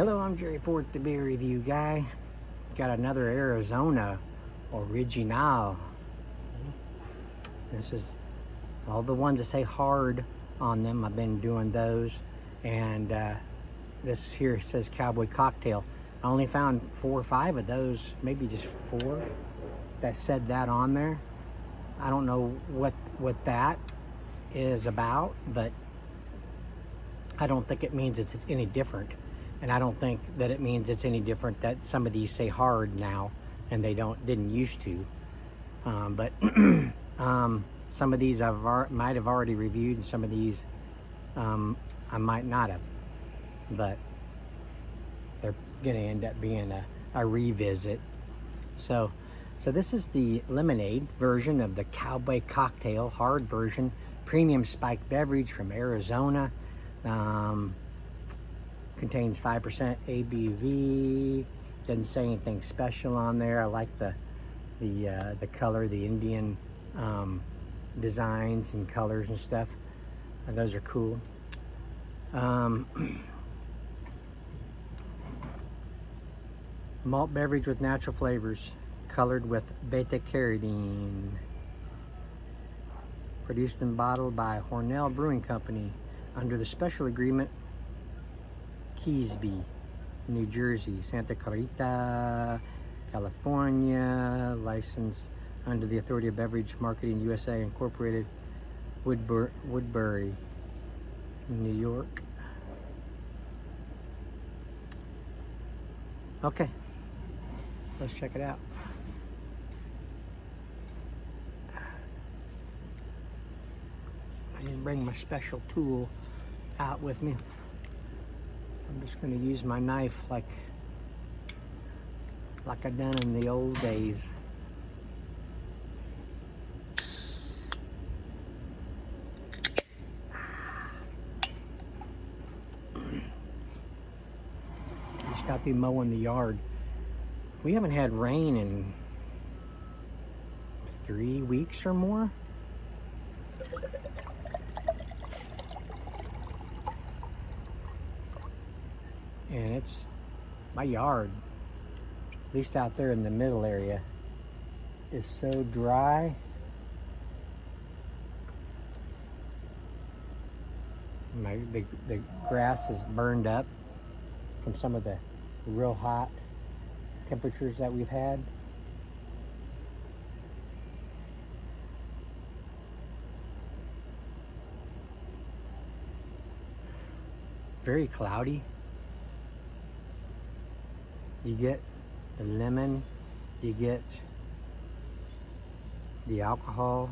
Hello, I'm Jerry Fort, the beer review guy. Got another Arizona Original. This is all the ones that say hard on them. I've been doing those. And this here says Cowboy Cocktail. I only found 4 or 5 of those, maybe just 4 that said that on there. I don't know what that is about, but I don't think it means it's any different. And I don't think that it means it's any different that some of these say hard now and they didn't used to. But some of these might have already reviewed, and some of these I might not have. But they're gonna end up being a revisit. So this is the lemonade version of the Cowboy Cocktail, hard version, premium spiked beverage from Arizona. Contains 5% ABV. Doesn't say anything special on there. I like the color, the Indian designs and colors and stuff. Those are cool. Malt beverage with natural flavors, colored with beta-carotene. Produced and bottled by Hornell Brewing Company under the special agreement Keysby, New Jersey, Santa Clarita, California, licensed under the authority of Beverage Marketing USA Incorporated, Woodbury, New York. Okay, let's check it out. I didn't bring my special tool out with me. I'm just going to use my knife like I done in the old days. Just got through mowing the yard. We haven't had rain in 3 weeks or more. And it's my yard, at least out there in the middle area, is so dry. The grass is burned up from some of the real hot temperatures that we've had. Very cloudy. You get the lemon, you get the alcohol,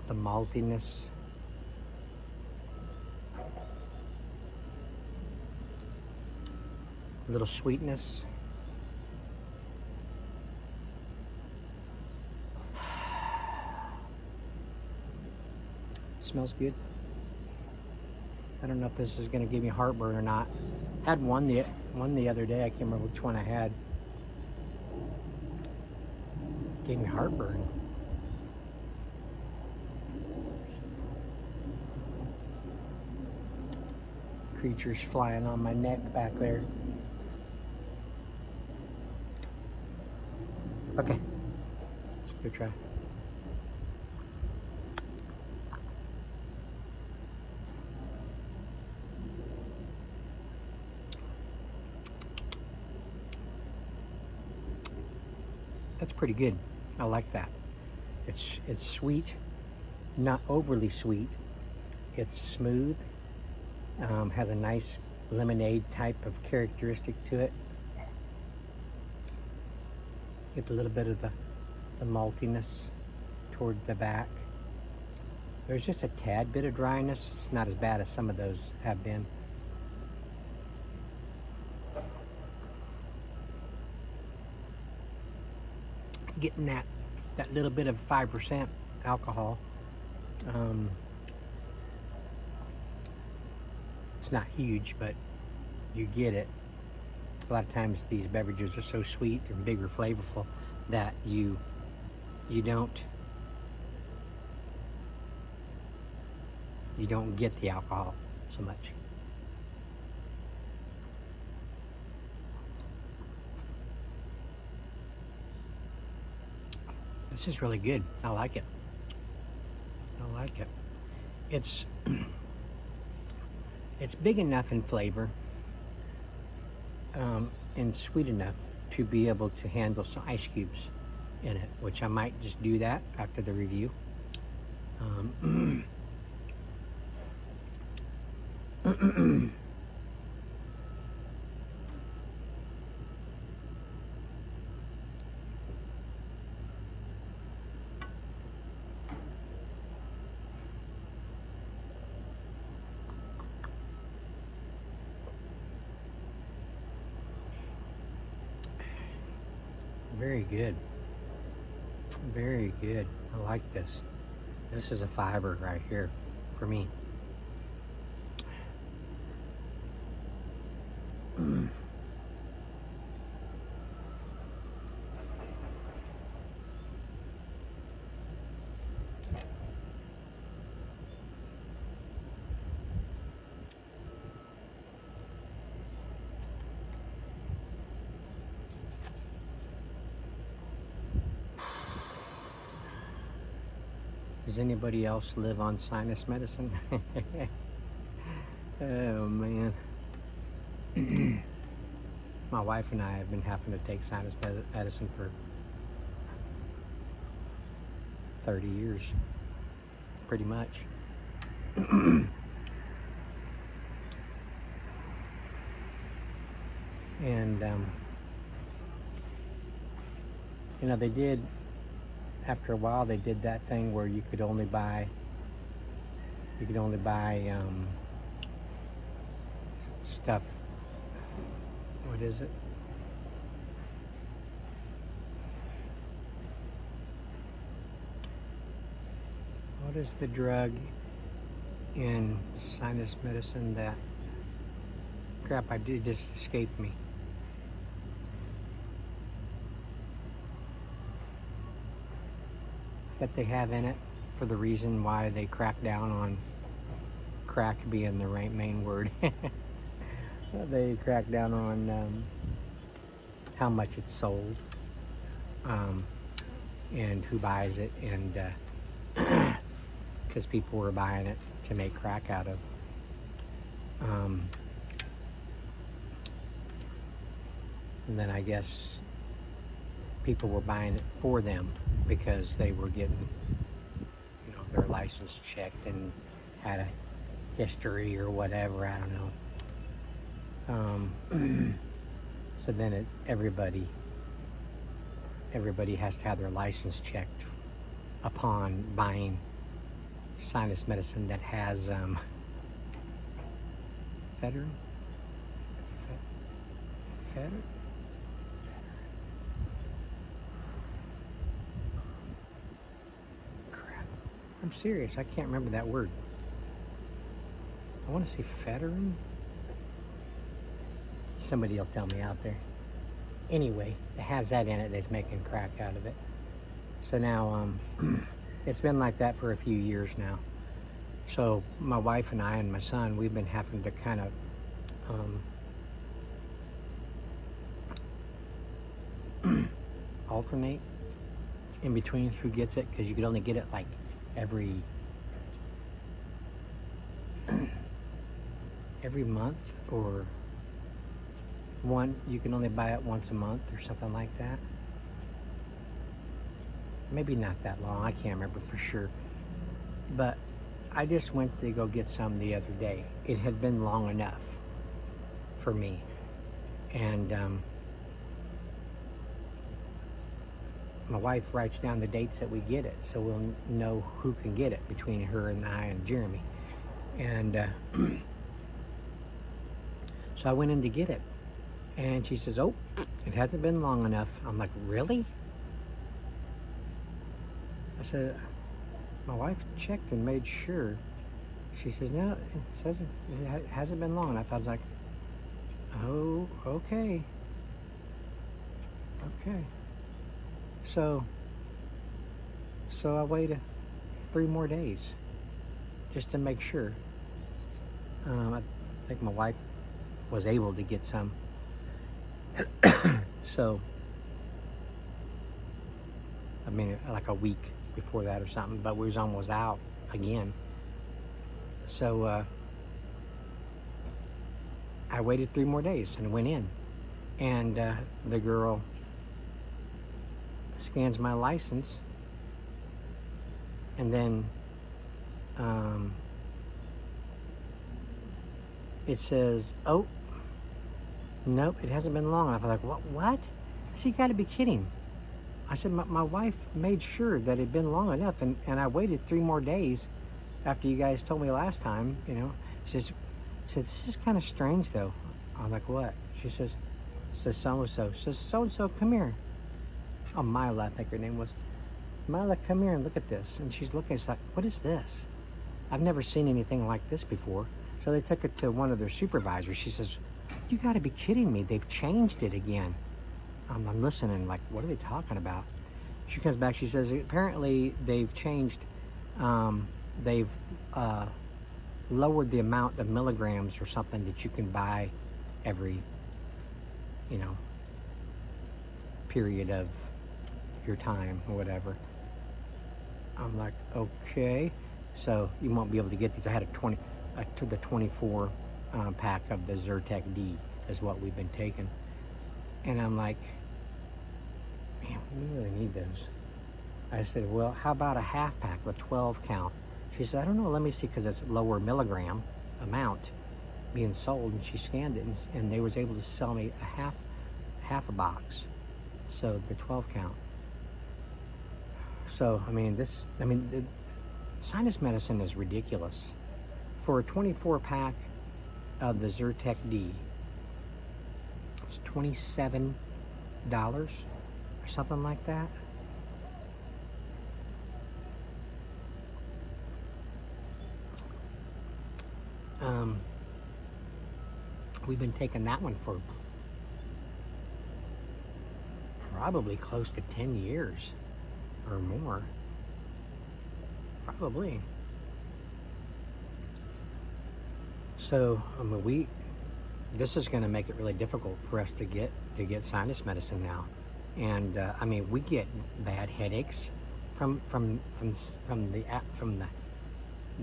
the maltiness, a little sweetness. Smells good. I don't know if this is going to give me heartburn or not. Had one the other day. I can't remember which one I had. Gave me heartburn. Creatures flying on my neck back there. Okay, let's give it a try. That's pretty good. I like that. It's sweet, not overly sweet. It's smooth. Has a nice lemonade type of characteristic to it. Get a little bit of the maltiness toward the back. There's just a tad bit of dryness. It's not as bad as some of those have been. Getting that little bit of 5% alcohol. It's not huge, but you get it. A lot of times these beverages are so sweet and big or flavorful that you don't get the alcohol so much. This is really good. I like it. I like it. It's it's big enough in flavor, and sweet enough to be able to handle some ice cubes in it, which I might just do that after the review. Very good. Very good. I like this. This is a fiber right here for me. Does anybody else live on sinus medicine? Oh man. My wife and I have been having to take sinus medicine for 30 years, pretty much. And you know, they did, after a while they did that thing where you could only buy stuff. What is it? What is the drug in sinus medicine that, crap, I did just escaped me. That they have in it for the reason why they crack down on crack being the right main word. They crack down on how much it's sold, and who buys it, and because people were buying it to make crack out of. And then I guess people were buying it for them because they were getting, you know, their license checked and had a history or whatever, I don't know. So then everybody has to have their license checked upon buying sinus medicine that has Federal? Crap. I'm serious. I can't remember that word. I want to say Federal. Somebody will tell me out there. Anyway, it has that in it that's making crack out of it. So now, it's been like that for a few years now. So my wife and I and my son, we've been having to kind of alternate in between who gets it, because you could only get it like every month, or you can only buy it once a month or something like that. Maybe not that long, I can't remember for sure. But I just went to go get some the other day. It had been long enough for me. And my wife writes down the dates that we get it, so we'll know who can get it between her and I and Jeremy. And so I went in to get it. And she says, "Oh, it hasn't been long enough." I'm like, "Really?" I said, my wife checked and made sure. She says, "No, it hasn't been long enough." I was like, "Oh, okay. Okay." So I waited 3 more days just to make sure. I think my wife was able to get some. So I mean, like a week before that or something, but we was almost out again. So I waited 3 more days and went in, and the girl scans my license, and then it says, "Oh, nope, it hasn't been long enough." I'm like, what? I said, "You gotta be kidding." I said, my wife made sure that it had been long enough, and I waited 3 more days after you guys told me last time, you know. She said, "This is kind of strange, though." I'm like, "What?" She says, "So-and-so." She says, "So-and-so, come here." Oh, Mila, I think her name was. "Mila, come here and look at this." And she's looking, she's like, "What is this? I've never seen anything like this before." So they took it to one of their supervisors. She says, "You got to be kidding me. They've changed it again." I'm listening, like, what are they talking about? She comes back, she says, apparently they've changed, they've lowered the amount of milligrams or something that you can buy every, you know, period of your time or whatever. I'm like, okay, so you won't be able to get these. I had the 24 pack of the Zyrtec D is what we've been taking. And I'm like, man, we really need those. I said, well, how about a half pack with 12 count? She said, I don't know, let me see, because it's lower milligram amount being sold. And she scanned it, and they was able to sell me a half a box. So the 12 count. So, I mean, the sinus medicine is ridiculous. For a 24 pack of the Zyrtec D, it's $27 or something like that. We've been taking that one for probably close to 10 years or more. Probably. So, I mean, this is going to make it really difficult for us to get sinus medicine now. And I mean, we get bad headaches from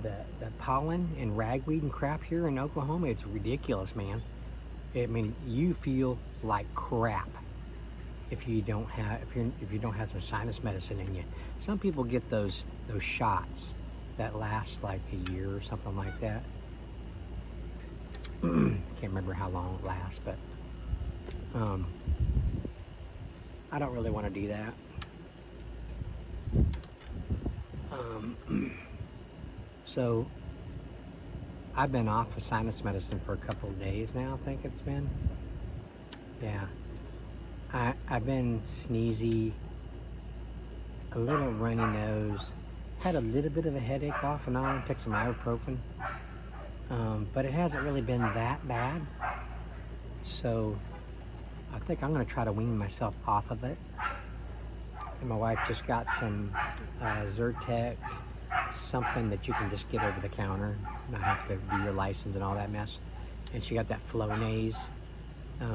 the pollen and ragweed and crap here in Oklahoma. It's ridiculous, man. I mean, you feel like crap if you don't have some sinus medicine in you. Some people get those shots that last like a year or something like that. Can't remember how long it lasts, but I don't really want to do that. So I've been off of sinus medicine for a couple of days now, I think it's been. Yeah. I've been sneezy, a little runny nose, had a little bit of a headache off and on, took some ibuprofen. But it hasn't really been that bad. So I think I'm going to try to wean myself off of it. And my wife just got some Zyrtec, something that you can just get over the counter, not have to do your license and all that mess. And she got that Flonase.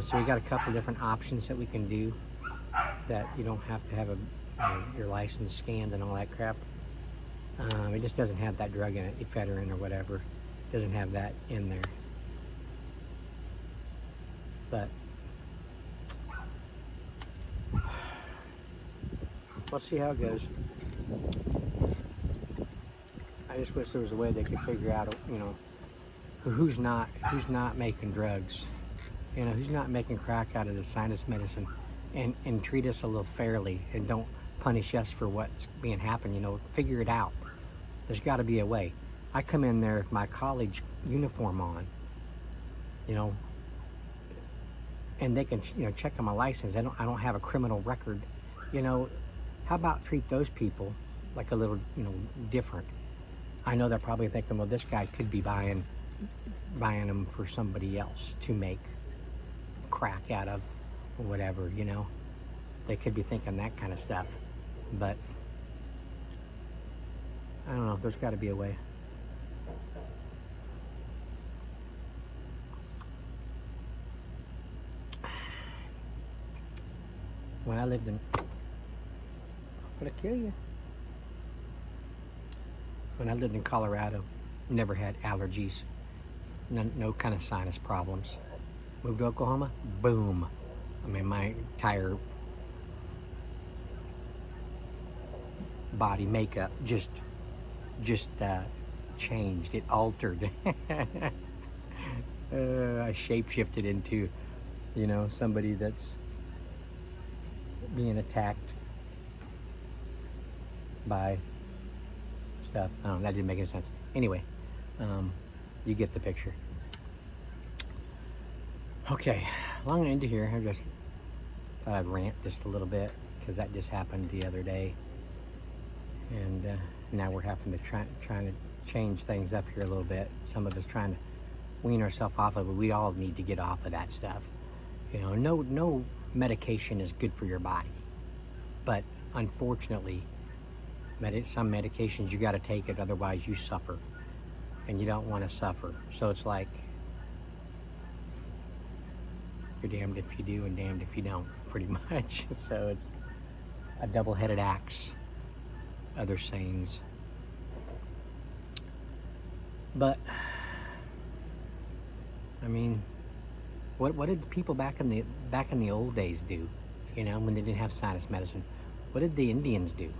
So we got a couple different options that we can do that you don't have to have your license scanned and all that crap. It just doesn't have that drug in it, ephedrine or whatever. It doesn't have that in there. But we'll see how it goes. I just wish there was a way they could figure out, you know, who's not making drugs, you know, who's not making crack out of the sinus medicine, and treat us a little fairly and don't punish us for what's being happened. You know, figure it out. There's got to be a way. I come in there with my college uniform on, you know, and they can, you know, check on my license. I don't have a criminal record, you know. How about treat those people like a little, you know, different? I know they're probably thinking, well, this guy could be buying them for somebody else to make crack out of or whatever, you know. They could be thinking that kind of stuff. But I don't know, there's got to be a way. When I lived in Gonna kill you. When I lived in Colorado, never had allergies. No kind of sinus problems. Moved to Oklahoma, boom. I mean, my entire body makeup just changed. It altered. I shapeshifted into, you know, somebody that's being attacked by stuff. Oh, that didn't make any sense. Anyway, you get the picture. Okay, long into here. I just thought I'd rant just a little bit because that just happened the other day, and now we're having to trying to change things up here a little bit. Some of us trying to wean ourselves off of it. We all need to get off of that stuff. You know, no medication is good for your body, but unfortunately, some medications you got to take it, otherwise you suffer, and you don't want to suffer. So it's like you're damned if you do and damned if you don't, pretty much. So it's a double-headed axe, other sayings. But I mean, what did the people back in the old days do? You know, when they didn't have sinus medicine, what did the Indians do?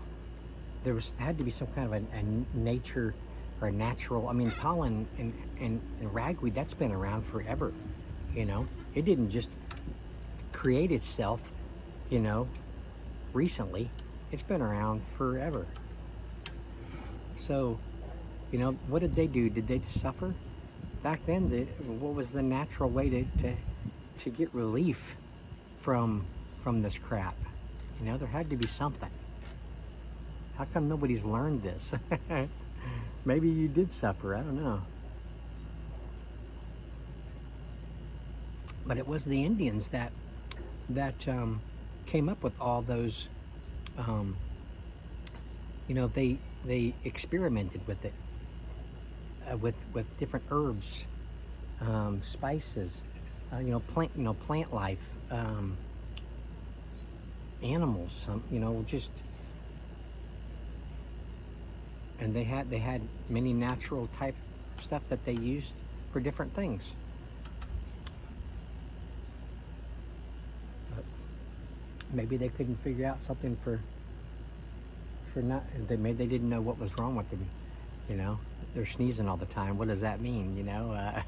There had to be some kind of a nature or a natural. I mean, pollen and ragweed, that's been around forever. You know, it didn't just create itself, you know, recently. It's been around forever. So, you know, what did they do? Did they just suffer? Back then, what was the natural way to get relief from this crap? You know, there had to be something. How come nobody's learned this? Maybe you did suffer, I don't know. But it was the Indians that came up with all those, you know, they experimented with it, with different herbs, spices, you know, plant life, animals, you know, just, and they had many natural type stuff that they used for different things. But maybe they couldn't figure out something for not, maybe they didn't know what was wrong with them. You know, they're sneezing all the time. What does that mean? You know,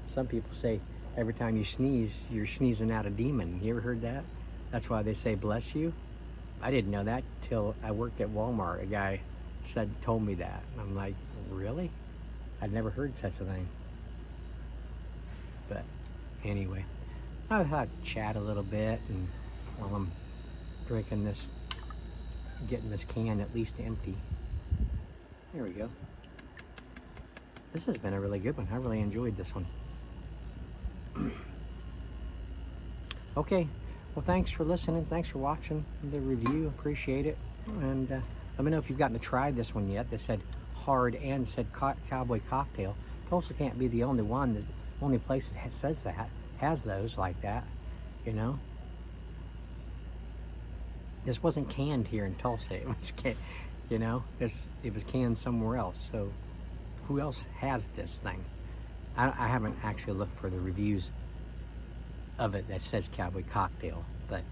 some people say every time you sneeze, you're sneezing out a demon. You ever heard that? That's why they say bless you. I didn't know that till I worked at Walmart. A guy told me that. And I'm like, really? I'd never heard such a thing. But anyway, I thought I'd chat a little bit, and while I'm drinking this, getting this can at least empty. There we go. This has been a really good one. I really enjoyed this one. Okay, well, thanks for listening. Thanks for watching the review. Appreciate it. And let me know if you've gotten to try this one yet. They said hard and said Cowboy cocktail. Tulsa can't be the only one, the only place that says that, has those like that, you know. This wasn't canned here in Tulsa. It was, you know, it was canned somewhere else. So who else has this thing? I haven't actually looked for the reviews of it that says Cowboy cocktail, but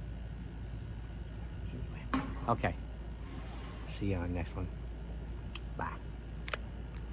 anyway. Okay. See you on the next one. Bye.